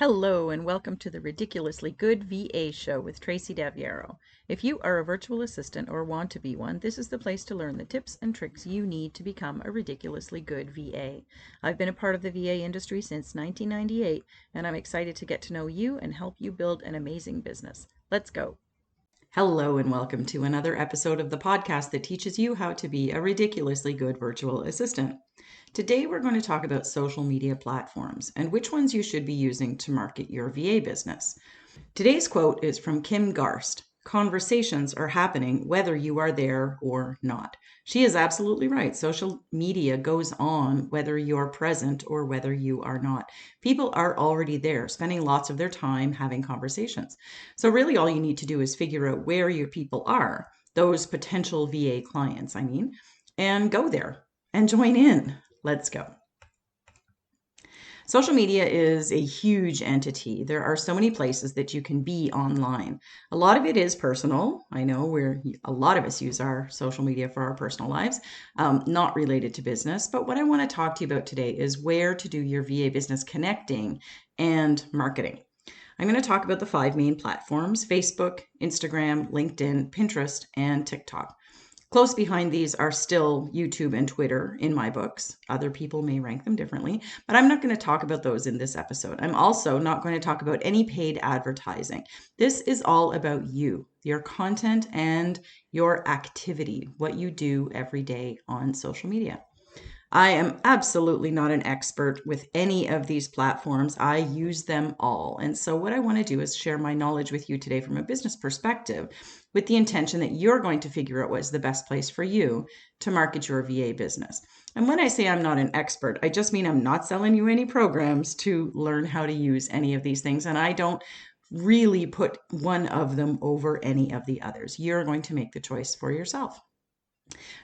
Hello and welcome to the Ridiculously Good VA Show with Tracy Daviero. If you are a virtual assistant or want to be one, this is the place to learn the tips and tricks you need to become a ridiculously good VA. I've been a part of the VA industry since 1998, and I'm excited to get to know you and help you build an amazing business. Let's go. Hello and welcome to another episode of the podcast that teaches you how to be a ridiculously good virtual assistant. Today we're going to talk about social media platforms and which ones you should be using to market your VA business. Today's quote is from Kim Garst. Conversations are happening whether you are there or not. She is absolutely right. Social media goes on whether you're present or whether you are not. People are already there, spending lots of their time having conversations. So really all you need to do is figure out where your people are, those potential VA clients, and go there and join in. Let's go. Social media is a huge entity. There are so many places that you can be online. A lot of it is personal. I know a lot of us use our social media for our personal lives, not related to business. But what I want to talk to you about today is where to do your VA business connecting and marketing. I'm going to talk about the 5 main platforms: Facebook, Instagram, LinkedIn, Pinterest, and TikTok. Close behind these are still YouTube and Twitter in my books. Other people may rank them differently, but I'm not going to talk about those in this episode. I'm also not going to talk about any paid advertising. This is all about you, your content, and your activity, what you do every day on social media. I am absolutely not an expert with any of these platforms. I use them all. And so what I want to do is share my knowledge with you today from a business perspective, with the intention that you're going to figure out what's the best place for you to market your VA business. And when I say I'm not an expert, I just mean I'm not selling you any programs to learn how to use any of these things. And I don't really put one of them over any of the others. You're going to make the choice for yourself.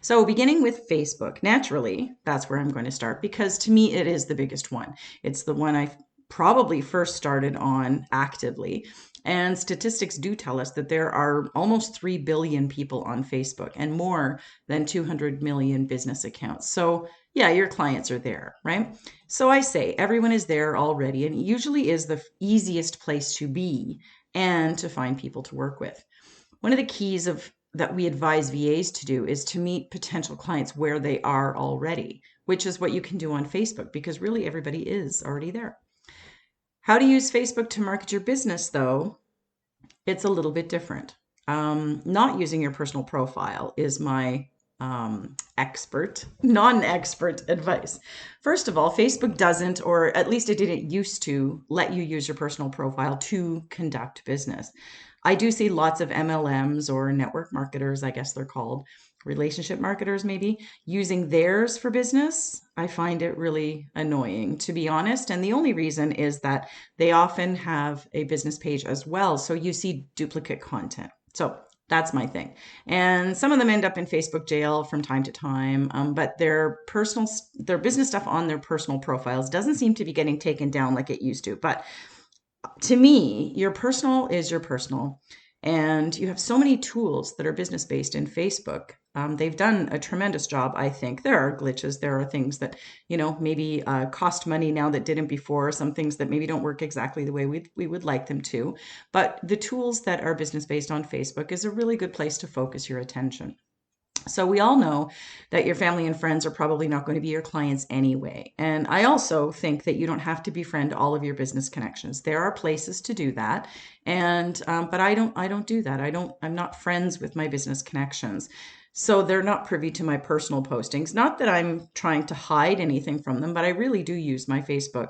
So beginning with Facebook, naturally, that's where I'm going to start because to me, it is the biggest one. It's the one I probably first started on actively. And statistics do tell us that there are almost 3 billion people on Facebook and more than 200 million business accounts. So yeah, your clients are there, right? So I say everyone is there already, and it usually is the easiest place to be and to find people to work with. One of the keys that we advise VAs to do is to meet potential clients where they are already, which is what you can do on Facebook because really everybody is already there. How to use Facebook to market your business, though, it's a little bit different. Not using your personal profile is my non-expert advice. First of all, Facebook doesn't, or at least it didn't used to, let you use your personal profile to conduct business. I do see lots of MLMs or network marketers, I guess they're called, relationship marketers maybe, using theirs for business. I find it really annoying, to be honest. And the only reason is that they often have a business page as well. So you see duplicate content. So that's my thing. And some of them end up in Facebook jail from time to time, but their business stuff on their personal profiles doesn't seem to be getting taken down like it used to. But to me, your personal is your personal. And you have so many tools that are business based in Facebook. They've done a tremendous job, I think. There are glitches. There are things that, maybe cost money now that didn't before. Some things that maybe don't work exactly the way we would like them to. But the tools that are business based on Facebook is a really good place to focus your attention. So we all know that your family and friends are probably not going to be your clients anyway. And I also think that you don't have to befriend all of your business connections. There are places to do that. And, but I don't do that. I'm not friends with my business connections. So they're not privy to my personal postings. Not that I'm trying to hide anything from them, but I really do use my Facebook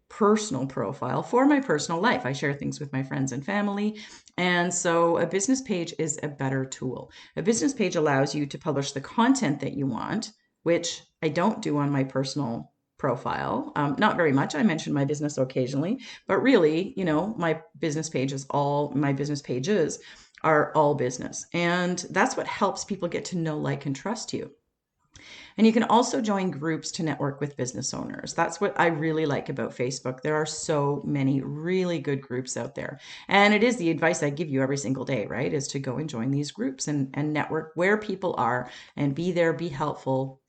personal profile for my personal life. I share things with my friends and family. And so a business page is a better tool. A business page allows you to publish the content that you want, which I don't do on my personal profile. Not very much. I mention my business occasionally, but really, my business pages are all business. And that's what helps people get to know, like, and trust you. And you can also join groups to network with business owners. That's what I really like about Facebook. There are so many really good groups out there. And it is the advice I give you every single day, right? Is to go and join these groups and network where people are and be there, be helpful,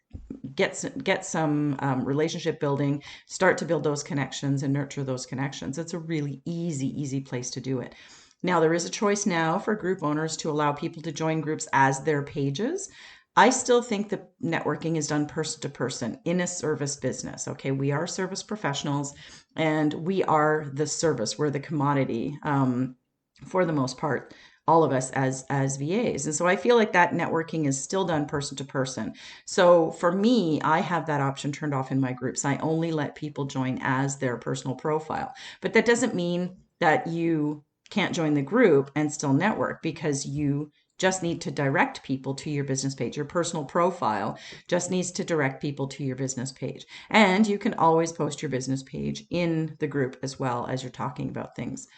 get some relationship building, start to build those connections and nurture those connections. It's a really easy place to do it. Now, there is a choice now for group owners to allow people to join groups as their pages. I still think that networking is done person to person in a service business. Okay, we are service professionals and we are the service, we're the commodity, for the most part, all of us as VAs. And so I feel like that networking is still done person to person. So for me, I have that option turned off in my groups. I only let people join as their personal profile. But that doesn't mean that you can't join the group and still network, because you just need to direct people to your business page. Your personal profile just needs to direct people to your business page. And you can always post your business page in the group as well as you're talking about things.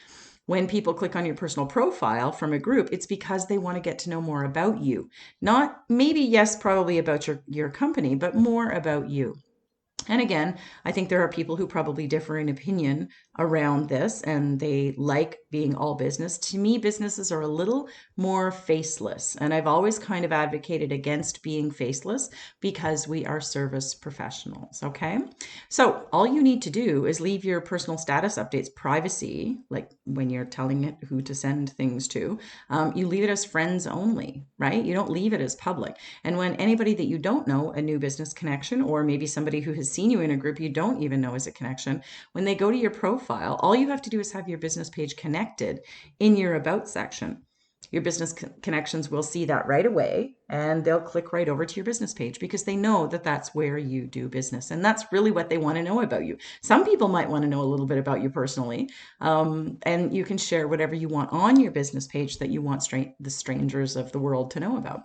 When people click on your personal profile from a group, it's because they want to get to know more about you. Not maybe, yes, probably about your company, but more about you. And again, I think there are people who probably differ in opinion around this and they like being all business. To me, businesses are a little more faceless. And I've always kind of advocated against being faceless because we are service professionals. Okay. So all you need to do is leave your personal status updates privacy, like when you're telling it who to send things to, you leave it as friends only, right? You don't leave it as public. And when anybody that you don't know, a new business connection, or maybe somebody who has seen you in a group you don't even know is a connection, when they go to your profile, all you have to do is have your business page connected in your about section. Your business connections will see that right away and they'll click right over to your business page because they know that that's where you do business. And that's really what they want to know about you. Some people might want to know a little bit about you personally, and you can share whatever you want on your business page that you want the strangers of the world to know about.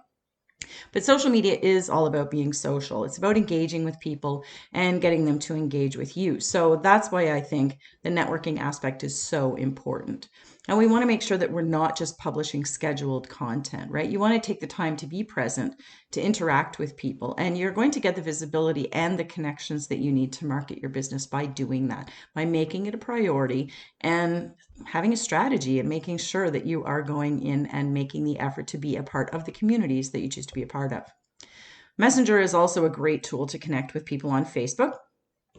But social media is all about being social. It's about engaging with people and getting them to engage with you. So that's why I think the networking aspect is so important. And we want to make sure that we're not just publishing scheduled content, right? You want to take the time to be present, to interact with people, and you're going to get the visibility and the connections that you need to market your business by doing that, by making it a priority and having a strategy and making sure that you are going in and making the effort to be a part of the communities that you choose to be a part of. Messenger is also a great tool to connect with people on Facebook.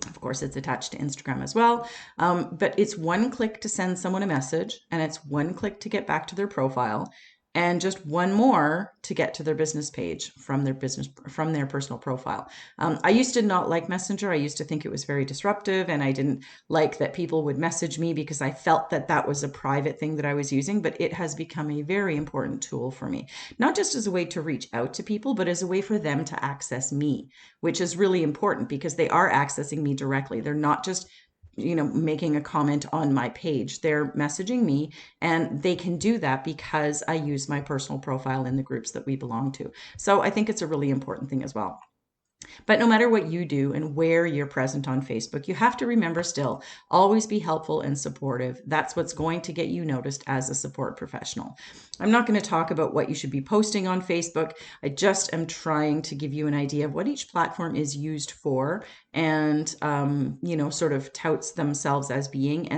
Of course, it's attached to Instagram as well, but it's one click to send someone a message, and it's one click to get back to their profile, and just one more to get to their business page from their personal profile. I used to not like Messenger. I used to think it was very disruptive, and I didn't like that people would message me because I felt that that was a private thing that I was using. But it has become a very important tool for me, not just as a way to reach out to people, but as a way for them to access me, which is really important because they are accessing me directly. They're not just making a comment on my page. They're messaging me, and they can do that because I use my personal profile in the groups that we belong to. So I think it's a really important thing as well. But no matter what you do and where you're present on Facebook, you have to remember still, always be helpful and supportive. That's what's going to get you noticed as a support professional. I'm not going to talk about what you should be posting on Facebook. I just am trying to give you an idea of what each platform is used for and, sort of touts themselves as being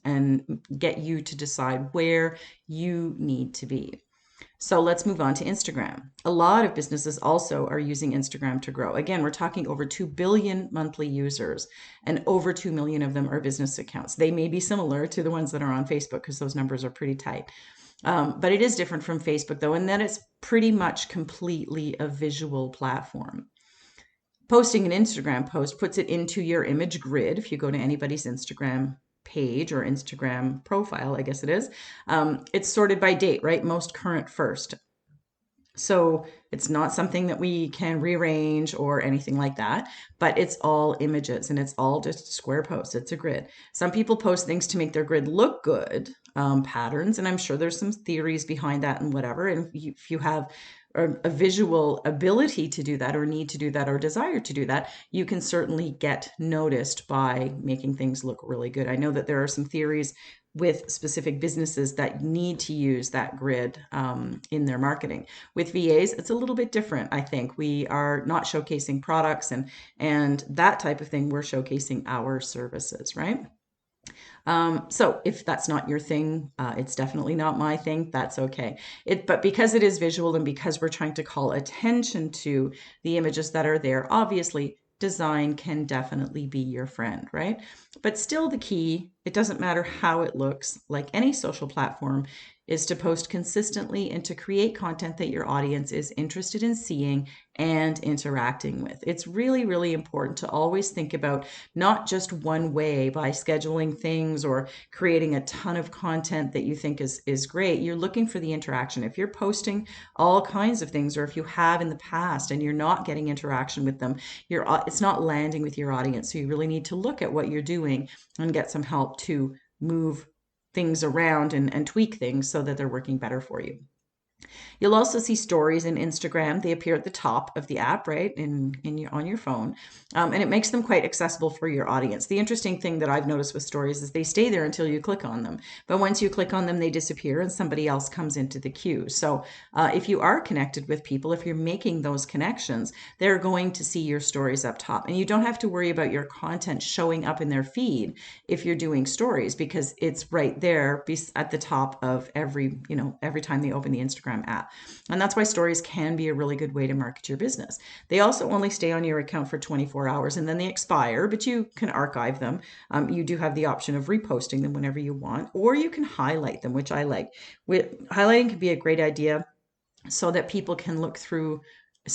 and get you to decide where you need to be. So let's move on to Instagram. A lot of businesses also are using Instagram to grow. Again, we're talking over 2 billion monthly users, and over 2 million of them are business accounts. They may be similar to the ones that are on Facebook because those numbers are pretty tight. But it is different from Facebook, though, in that it's pretty much completely a visual platform. Posting an Instagram post puts it into your image grid. If you go to anybody's Instagram page or Instagram profile, I guess it is, it's sorted by date, right? Most current first. So it's not something that we can rearrange or anything like that, but it's all images and it's all just square posts. It's a grid. Some people post things to make their grid look good, patterns, and I'm sure there's some theories behind that and whatever. And if you have a visual ability to do that or need to do that or desire to do that, you can certainly get noticed by making things look really good. I know that there are some theories with specific businesses that need to use that grid in their marketing. With VAs, it's a little bit different. I think we are not showcasing products and that type of thing. We're showcasing our services, right? So if that's not your thing, it's definitely not my thing. That's okay. But because it is visual and because we're trying to call attention to the images that are there, obviously design can definitely be your friend, right? But still the key, it doesn't matter how it looks, like any social platform, is to post consistently and to create content that your audience is interested in seeing and interacting with. It's really, really important to always think about not just one way by scheduling things or creating a ton of content that you think is great. You're looking for the interaction. If you're posting all kinds of things, or if you have in the past and you're not getting interaction with them, it's not landing with your audience. So you really need to look at what you're doing and get some help to move things around and tweak things so that they're working better for you. You'll also see stories in Instagram. They appear at the top of the app, right, on your phone, and it makes them quite accessible for your audience. The interesting thing that I've noticed with stories is they stay there until you click on them, but once you click on them, they disappear and somebody else comes into the queue. So if you are connected with people, if you're making those connections, they're going to see your stories up top, and you don't have to worry about your content showing up in their feed if you're doing stories because it's right there at the top of every time they open the Instagram app. And that's why stories can be a really good way to market your business. They also only stay on your account for 24 hours and then they expire, but you can archive them. You do have the option of reposting them whenever you want, or you can highlight them, which I like. Highlighting can be a great idea so that people can look through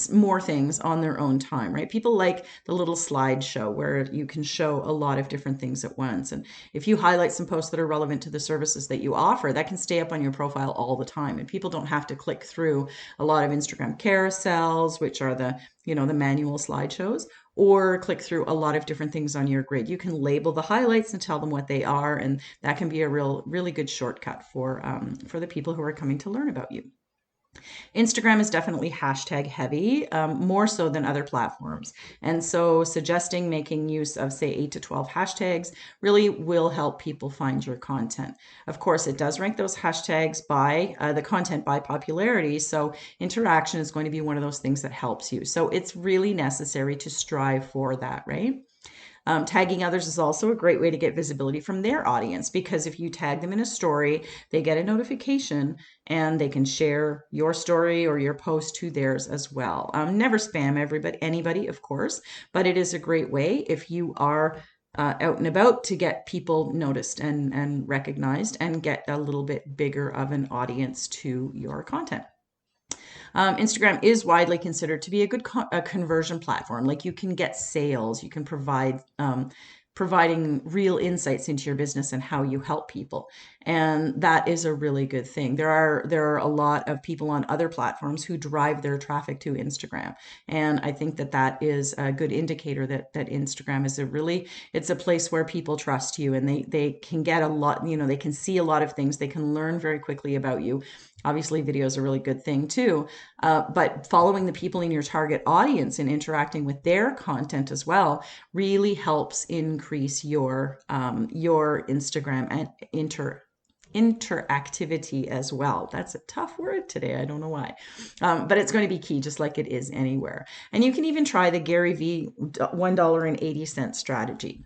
more things on their own time, right? People like the little slideshow where you can show a lot of different things at once. And if you highlight some posts that are relevant to the services that you offer, that can stay up on your profile all the time. And people don't have to click through a lot of Instagram carousels, which are the manual slideshows, or click through a lot of different things on your grid. You can label the highlights and tell them what they are, and that can be a really good shortcut for the people who are coming to learn about you. Instagram is definitely hashtag heavy, more so than other platforms. And so suggesting making use of, say, 8 to 12 hashtags really will help people find your content. Of course, it does rank those hashtags by the content by popularity. So interaction is going to be one of those things that helps you. So it's really necessary to strive for that, right? Tagging others is also a great way to get visibility from their audience because if you tag them in a story, they get a notification and they can share your story or your post to theirs as well. Never spam anybody, of course, but it is a great way if you are out and about to get people noticed and recognized and get a little bit bigger of an audience to your content. Instagram is widely considered to be a good conversion platform. Like you can get sales, you can providing real insights into your business and how you help people, and that is a really good thing. There are a lot of people on other platforms who drive their traffic to Instagram, and I think that is a good indicator that Instagram is it's a place where people trust you and they can get a lot, they can see a lot of things, they can learn very quickly about you. Obviously, video is a really good thing too, but following the people in your target audience and interacting with their content as well really helps increase your Instagram and interactivity as well. That's a tough word today. I don't know why, but it's going to be key, just like it is anywhere. And you can even try the Gary V $1.80 strategy,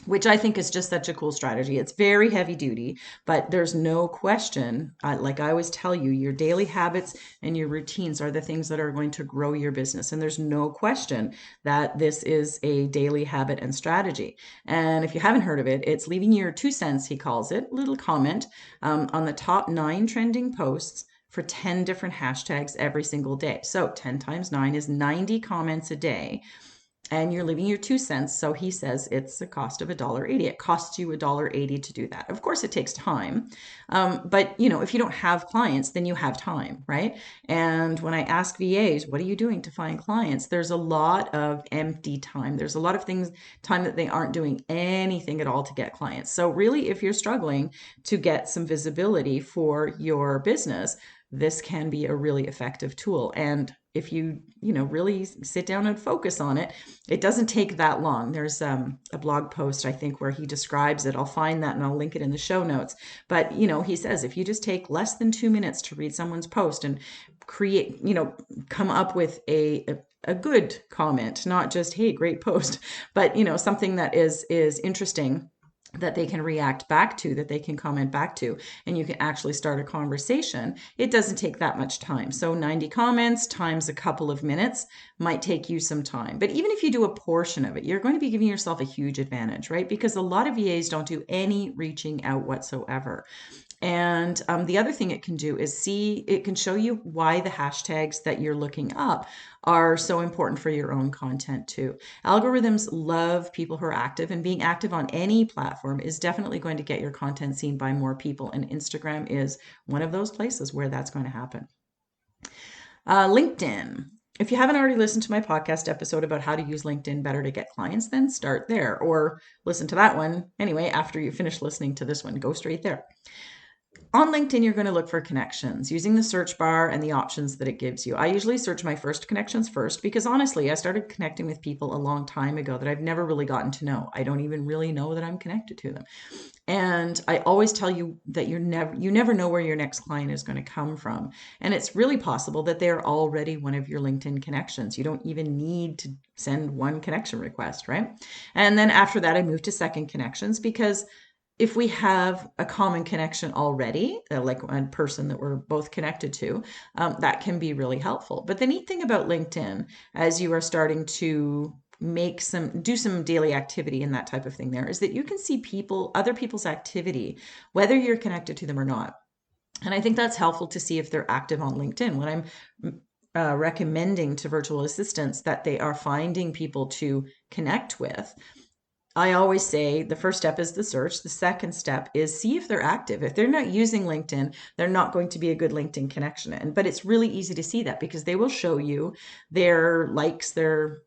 which I think is just such a cool strategy. It's very heavy duty, but there's no question, like I always tell you, your daily habits and your routines are the things that are going to grow your business. And there's no question that this is a daily habit and strategy. And if you haven't heard of it, it's leaving your 2 cents, he calls it, little comment on the top 9 trending posts for 10 different hashtags every single day. So 10 times 9 is 90 comments a day, and you're leaving your 2 cents. So he says it's a cost of $1.80. It costs you $1.80 to do that. Of course, it takes time. But if you don't have clients, then you have time, right? And when I ask VAs, what are you doing to find clients? There's a lot of empty time. There's a lot of time that they aren't doing anything at all to get clients. So really, if you're struggling to get some visibility for your business, this can be a really effective tool. And if you really sit down and focus on it, it doesn't take that long. There's a blog post, I think, where he describes it. I'll find that and I'll link it in the show notes. But, he says if you just take less than 2 minutes to read someone's post and create, come up with a good comment, not just, hey, great post, but, something that is interesting that they can react back to, that they can comment back to, and you can actually start a conversation. It doesn't take that much time. So 90 comments times a couple of minutes might take you some time. But even if you do a portion of it, you're going to be giving yourself a huge advantage, right? Because a lot of VAs don't do any reaching out whatsoever. And the other thing it can do is it can show you why the hashtags that you're looking up are so important for your own content too. Algorithms love people who are active, and being active on any platform is definitely going to get your content seen by more people. And Instagram is one of those places where that's going to happen. LinkedIn. If you haven't already listened to my podcast episode about how to use LinkedIn better to get clients, then start there, or listen to that one anyway after you finish listening to this one. Go straight there. On LinkedIn, you're going to look for connections using the search bar and the options that it gives you. I usually search my first connections first because honestly, I started connecting with people a long time ago that I've never really gotten to know. I don't even really know that I'm connected to them. And I always tell you that you never know where your next client is going to come from. And it's really possible that they're already one of your LinkedIn connections. You don't even need to send one connection request, right? And then after that, I moved to second connections because if we have a common connection already, like a person that we're both connected to, that can be really helpful. But the neat thing about LinkedIn, as you are starting to do some daily activity and that type of thing there, is that you can see other people's activity, whether you're connected to them or not. And I think that's helpful to see if they're active on LinkedIn. When I'm recommending to virtual assistants that they are finding people to connect with, I always say the first step is the search. The second step is see if they're active. If they're not using LinkedIn, they're not going to be a good LinkedIn connection. But it's really easy to see that because they will show you their likes, their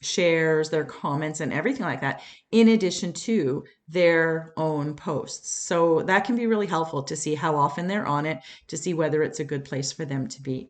shares, their comments, and everything like that, in addition to their own posts. So that can be really helpful to see how often they're on it, to see whether it's a good place for them to be.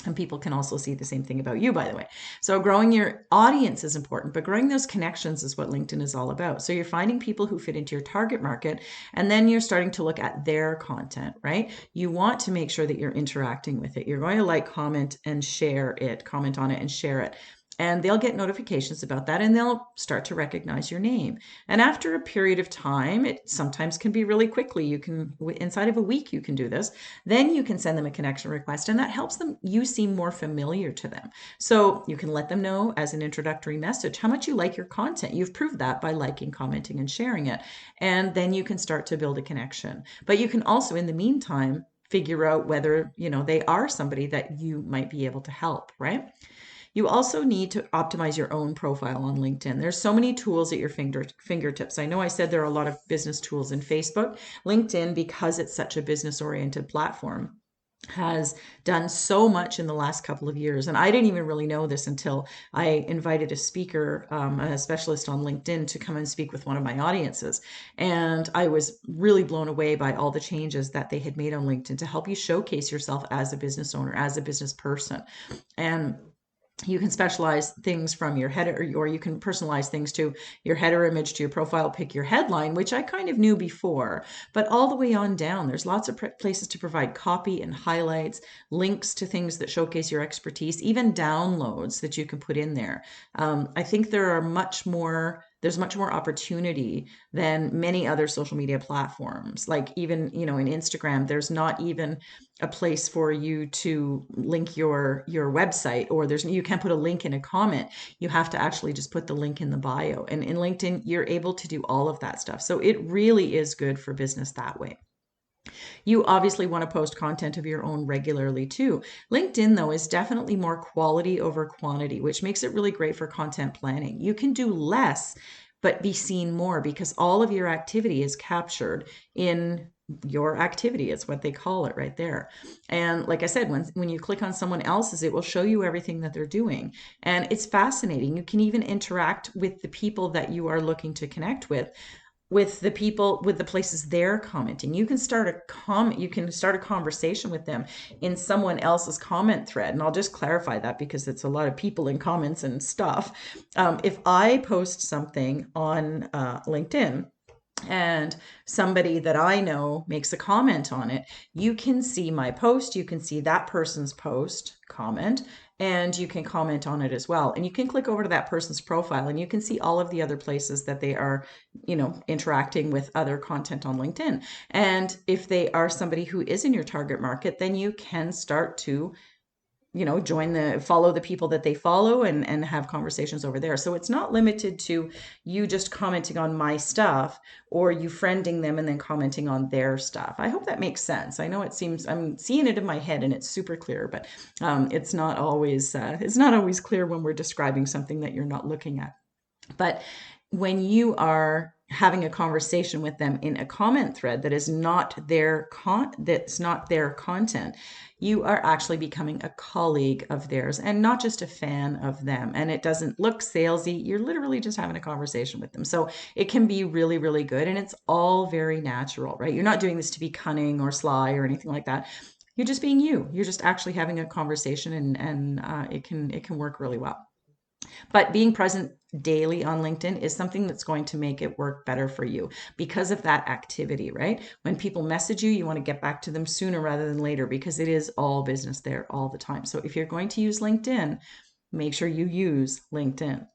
And people can also see the same thing about you, by the way. So growing your audience is important, but growing those connections is what LinkedIn is all about. So you're finding people who fit into your target market, and then you're starting to look at their content, right? You want to make sure that you're interacting with it. You're going to like, comment, and share it, comment on it and share it. And they'll get notifications about that and they'll start to recognize your name. And after a period of time, it sometimes can be really quickly. You can, inside of a week, you can do this. Then you can send them a connection request and that helps you seem more familiar to them. So you can let them know as an introductory message how much you like your content. You've proved that by liking, commenting, and sharing it. And then you can start to build a connection. But you can also, in the meantime, figure out whether, they are somebody that you might be able to help, right? You also need to optimize your own profile on LinkedIn. There's so many tools at your fingertips. I know I said there are a lot of business tools in Facebook. LinkedIn, because it's such a business-oriented platform, has done so much in the last couple of years. And I didn't even really know this until I invited a speaker, a specialist on LinkedIn, to come and speak with one of my audiences. And I was really blown away by all the changes that they had made on LinkedIn to help you showcase yourself as a business owner, as a business person. And you can specialize things from your header, or you can personalize things to your header image, to your profile pic, your headline, which I kind of knew before, but all the way on down, there's lots of places to provide copy and highlights, links to things that showcase your expertise, even downloads that you can put in there. I think there's much more opportunity than many other social media platforms. Like even, in Instagram, there's not even a place for you to link your website, or you can't put a link in a comment. You have to actually just put the link in the bio. And in LinkedIn, you're able to do all of that stuff. So it really is good for business that way. You obviously want to post content of your own regularly too. LinkedIn, though, is definitely more quality over quantity, which makes it really great for content planning. You can do less, but be seen more because all of your activity is captured in your activity. It's what they call it right there. And like I said, when you click on someone else's, it will show you everything that they're doing. And it's fascinating. You can even interact with the people that you are looking to connect with the people, with the places they're commenting. You can start a conversation with them in someone else's comment thread. And I'll just clarify that because it's a lot of people in comments and stuff. If I post something on LinkedIn, and somebody that I know makes a comment on it, you can see my post, you can see that person's post comment, and you can comment on it as well. And you can click over to that person's profile and you can see all of the other places that they are, interacting with other content on LinkedIn. And if they are somebody who is in your target market, then you can start to follow the people that they follow and have conversations over there. So it's not limited to you just commenting on my stuff or you friending them and then commenting on their stuff. I hope that makes sense. I know it seems I'm seeing it in my head and it's super clear, but it's not always clear when we're describing something that you're not looking at. But when you are having a conversation with them in a comment thread that is not their content, you are actually becoming a colleague of theirs and not just a fan of them. And it doesn't look salesy. You're literally just having a conversation with them. So it can be really, really good. And it's all very natural, right? You're not doing this to be cunning or sly or anything like that. You're just being you. You're just actually having a conversation, and it can work really well. But being present daily on LinkedIn is something that's going to make it work better for you because of that activity, right? When people message you, you want to get back to them sooner rather than later because it is all business there all the time. So if you're going to use LinkedIn, make sure you use LinkedIn.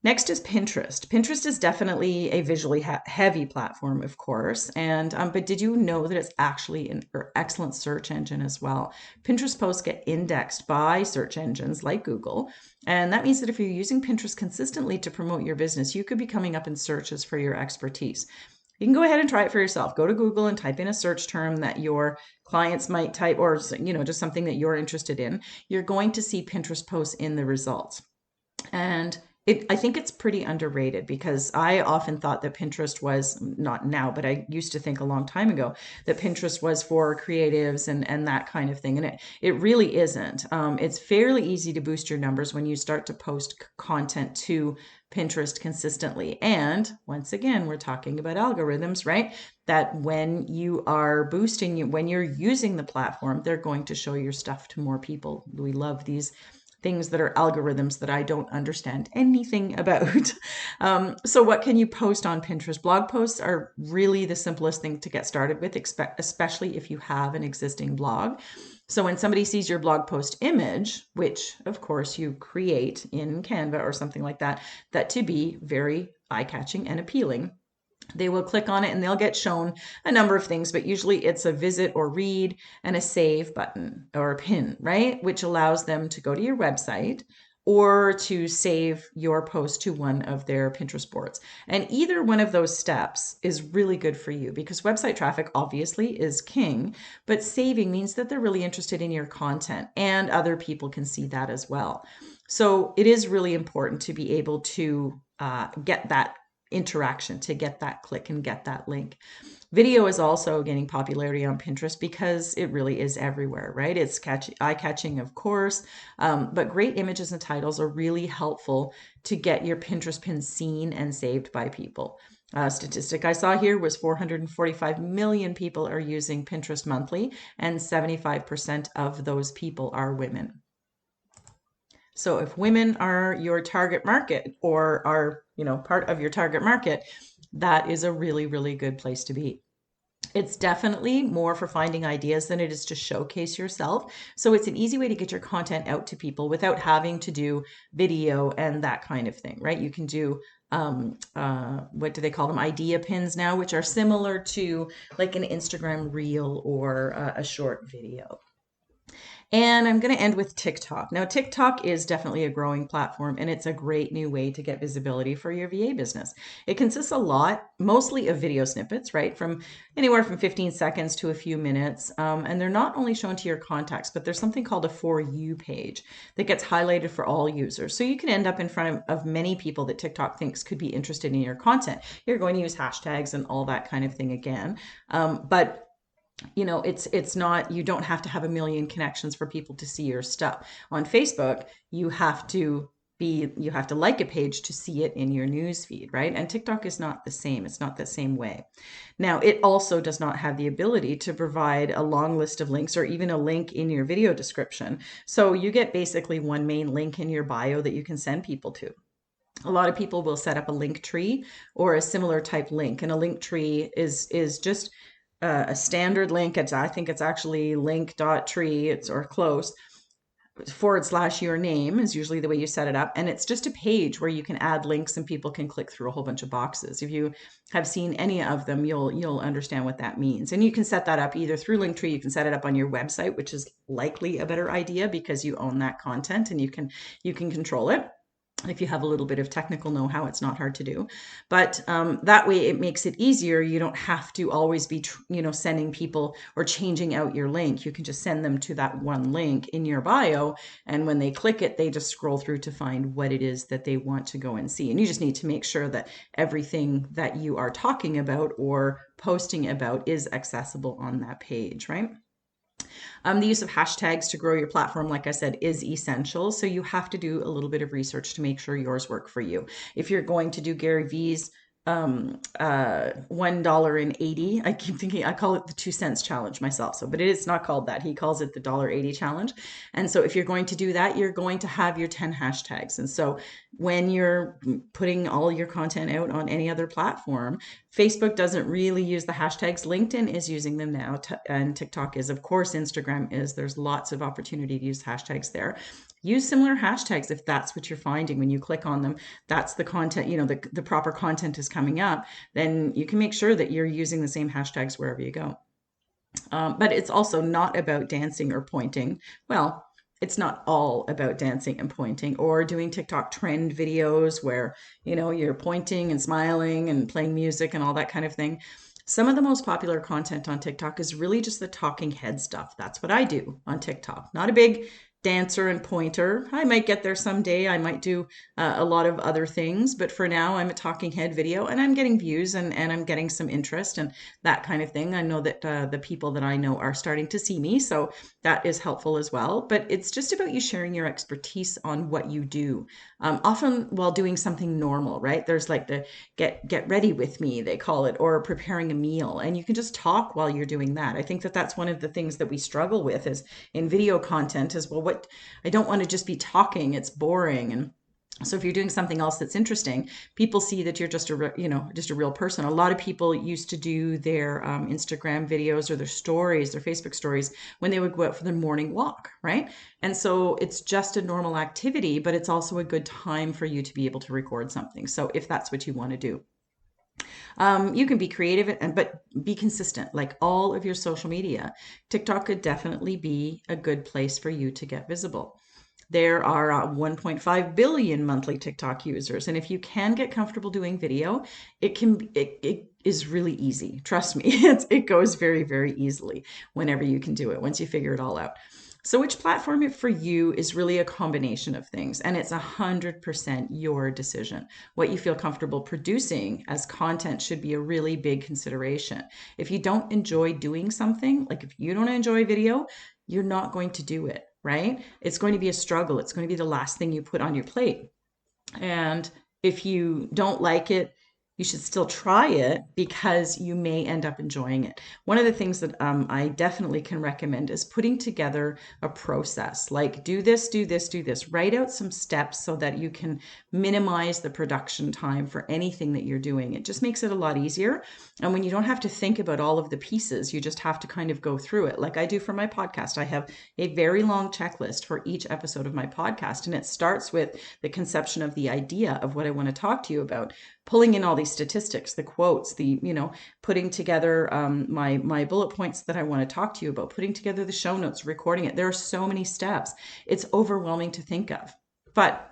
Next is Pinterest. Pinterest is definitely a visually heavy platform, of course, and but did you know that it's actually an excellent search engine as well? Pinterest posts get indexed by search engines like Google, and that means that if you're using Pinterest consistently to promote your business, you could be coming up in searches for your expertise. You can go ahead and try it for yourself. Go to Google and type in a search term that your clients might type, or just something that you're interested in. You're going to see Pinterest posts in the results. And I think it's pretty underrated because I often thought that Pinterest was, not now, but I used to think a long time ago that Pinterest was for creatives and that kind of thing. And it really isn't. It's fairly easy to boost your numbers when you start to post content to Pinterest consistently. And once again, we're talking about algorithms, right? That when you are when you're using the platform, they're going to show your stuff to more people. We love these things that are algorithms that I don't understand anything about. So what can you post on Pinterest? Blog posts are really the simplest thing to get started with, especially if you have an existing blog. So when somebody sees your blog post image, which of course you create in Canva or something like that, that to be very eye-catching and appealing, they will click on it and they'll get shown a number of things, but usually it's a visit or read and a save button or a pin, right? Which allows them to go to your website or to save your post to one of their Pinterest boards. And either one of those steps is really good for you because website traffic obviously is king, but saving means that they're really interested in your content and other people can see that as well. So it is really important to be able to get that interaction, to get that click and get that link. Video is also gaining popularity on Pinterest because it really is everywhere, right? It's eye-catching, of course, but great images and titles are really helpful to get your Pinterest pin seen and saved by people. Statistic I saw here was 445 million people are using Pinterest monthly, and 75% of those people are women. So if women are your target market or are, part of your target market, that is a really, really good place to be. It's definitely more for finding ideas than it is to showcase yourself. So it's an easy way to get your content out to people without having to do video and that kind of thing, right? You can do what do they call them? Idea pins now, which are similar to like an Instagram reel or a short video. And I'm going to end with TikTok. Now, TikTok is definitely a growing platform and it's a great new way to get visibility for your VA business. It consists mostly of video snippets, right? From anywhere from 15 seconds to a few minutes. And they're not only shown to your contacts, but there's something called a For You page that gets highlighted for all users. So you can end up in front of many people that TikTok thinks could be interested in your content. You're going to use hashtags and all that kind of thing again. But it's not, you don't have to have a million connections for people to see your stuff. On Facebook, you have to like a page to see it in your news feed, right? And TikTok is not the same. It's not the same way. Now, it also does not have the ability to provide a long list of links or even a link in your video description. So you get basically one main link in your bio that you can send people to. A lot of people will set up a link tree or a similar type link, and a link tree is just a standard link. I think it's actually link.tree, it's or close, / your name is usually the way you set it up. And it's just a page where you can add links and people can click through a whole bunch of boxes. If you have seen any of them, you'll understand what that means. And you can set that up either through Linktree, you can set it up on your website, which is likely a better idea because you own that content and you can control it. If you have a little bit of technical know-how, it's not hard to do. But that way it makes it easier. You don't have to always be sending people or changing out your link. You can just send them to that one link in your bio, and when they click it, they just scroll through to find what it is that they want to go and see. And you just need to make sure that everything that you are talking about or posting about is accessible on that page, right? The use of hashtags to grow your platform, like I said, is essential. So you have to do a little bit of research to make sure yours work for you. If you're going to do Gary V's $1.80, I keep thinking I call it the 2 cents challenge myself. So, but it is not called that. He calls it the $1.80 challenge. And so if you're going to do that, you're going to have your 10 hashtags. And so when you're putting all your content out on any other platform, Facebook doesn't really use the hashtags. LinkedIn is using them now, and TikTok is, of course, Instagram is. There's lots of opportunity to use hashtags there. Use similar hashtags if that's what you're finding when you click on them. That's the content, the proper content is coming up. Then you can make sure that you're using the same hashtags wherever you go. But it's also not about dancing or pointing. Well, it's not all about dancing and pointing or doing TikTok trend videos where, you're pointing and smiling and playing music and all that kind of thing. Some of the most popular content on TikTok is really just the talking head stuff. That's what I do on TikTok. Not a big dancer and pointer. I might get there someday. I might do a lot of other things, but for now, I'm a talking head video and I'm getting views and I'm getting some interest and that kind of thing. I know that the people that I know are starting to see me, so that is helpful as well. But it's just about you sharing your expertise on what you do, often while doing something normal, right? There's like the get ready with me, they call it, or preparing a meal, and you can just talk while you're doing that. I think that that's one of the things that we struggle with is in video content is, well, what I don't want to just be talking, it's boring. And so if you're doing something else that's interesting, people see that you're just a real person. A lot of people used to do their Instagram videos or their stories, their Facebook stories, when they would go out for their morning walk, right? And so it's just a normal activity, but it's also a good time for you to be able to record something. So if that's what you want to do. You can be creative but be consistent, like all of your social media. TikTok could definitely be a good place for you to get visible. There are 1.5 billion monthly TikTok users, and if you can get comfortable doing video, it is really easy. Trust me, it goes very, very easily whenever you can do it, once you figure it all out. So which platform for you is really a combination of things, and it's 100% your decision. What you feel comfortable producing as content should be a really big consideration. If you don't enjoy doing something, like if you don't enjoy video, you're not going to do it, right? It's going to be a struggle. It's going to be the last thing you put on your plate. And if you don't like it, you should still try it because you may end up enjoying it. One of the things that I definitely can recommend is putting together a process, like do this, do this, do this. Write out some steps so that you can minimize the production time for anything that you're doing. It just makes it a lot easier. And when you don't have to think about all of the pieces, you just have to kind of go through it. Like I do for my podcast, I have a very long checklist for each episode of my podcast. And it starts with the conception of the idea of what I want to talk to you about, pulling in all these statistics, the quotes, putting together my bullet points that I want to talk to you about, putting together the show notes, recording it. There are so many steps. It's overwhelming to think of. But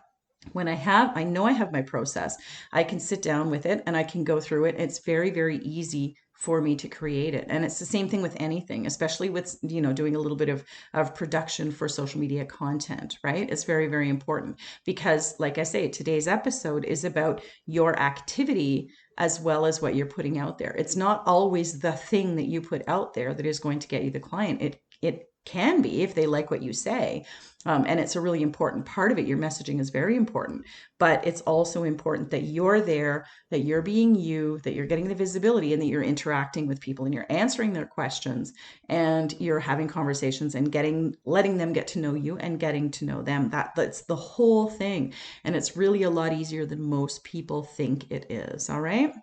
when I know I have my process, I can sit down with it and I can go through it. It's very, very easy for me to create it. And it's the same thing with anything, especially with, doing a little bit of production for social media content, right? It's very, very important because, like I say, today's episode is about your activity as well as what you're putting out there. It's not always the thing that you put out there that is going to get you the client. It can be if they like what you say. And it's a really important part of it. Your messaging is very important, but it's also important that you're there, that you're being you, that you're getting the visibility, and that you're interacting with people and you're answering their questions and you're having conversations and letting them get to know you and getting to know them. That's the whole thing. And it's really a lot easier than most people think it is. All right.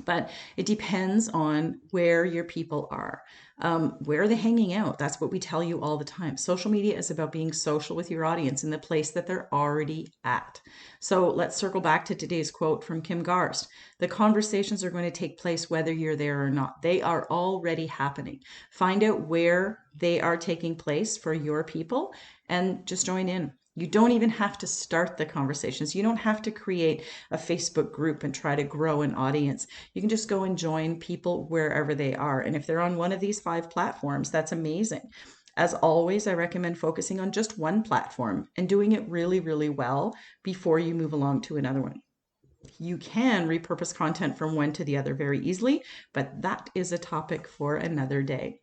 But it depends on where your people are. Where are they hanging out? That's what we tell you all the time. Social media is about being social with your audience in the place that they're already at. So let's circle back to today's quote from Kim Garst. The conversations are going to take place whether you're there or not. They are already happening. Find out where they are taking place for your people and just join in. You don't even have to start the conversations. You don't have to create a Facebook group and try to grow an audience. You can just go and join people wherever they are. And if they're on one of these 5 platforms, that's amazing. As always, I recommend focusing on just one platform and doing it really, really well before you move along to another one. You can repurpose content from one to the other very easily, but that is a topic for another day.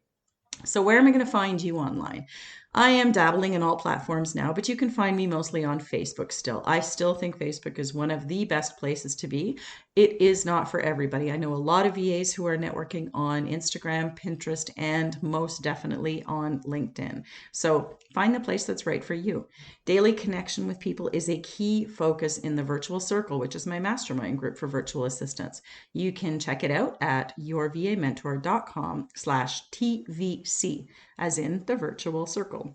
So where am I going to find you online? I am dabbling in all platforms now, but you can find me mostly on Facebook still. I still think Facebook is one of the best places to be. It is not for everybody. I know a lot of VAs who are networking on Instagram, Pinterest, and most definitely on LinkedIn. So find the place that's right for you. Daily connection with people is a key focus in the virtual circle, which is my mastermind group for virtual assistants. You can check it out at yourvamentor.com/TVC, as in the virtual circle.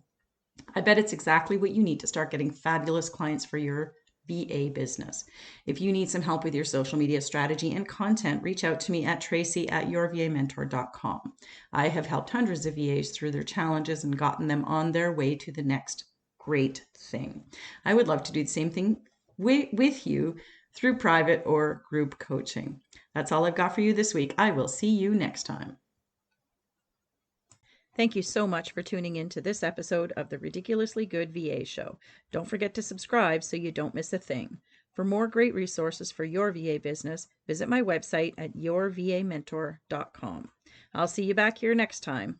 I bet it's exactly what you need to start getting fabulous clients for your VA business. If you need some help with your social media strategy and content, reach out to me at tracy@yourvamentor.com. I have helped hundreds of VAs through their challenges and gotten them on their way to the next great thing. I would love to do the same thing with you through private or group coaching. That's all I've got for you this week. I will see you next time. Thank you so much for tuning in to this episode of the Ridiculously Good VA Show. Don't forget to subscribe so you don't miss a thing. For more great resources for your VA business, visit my website at yourvamentor.com. I'll see you back here next time.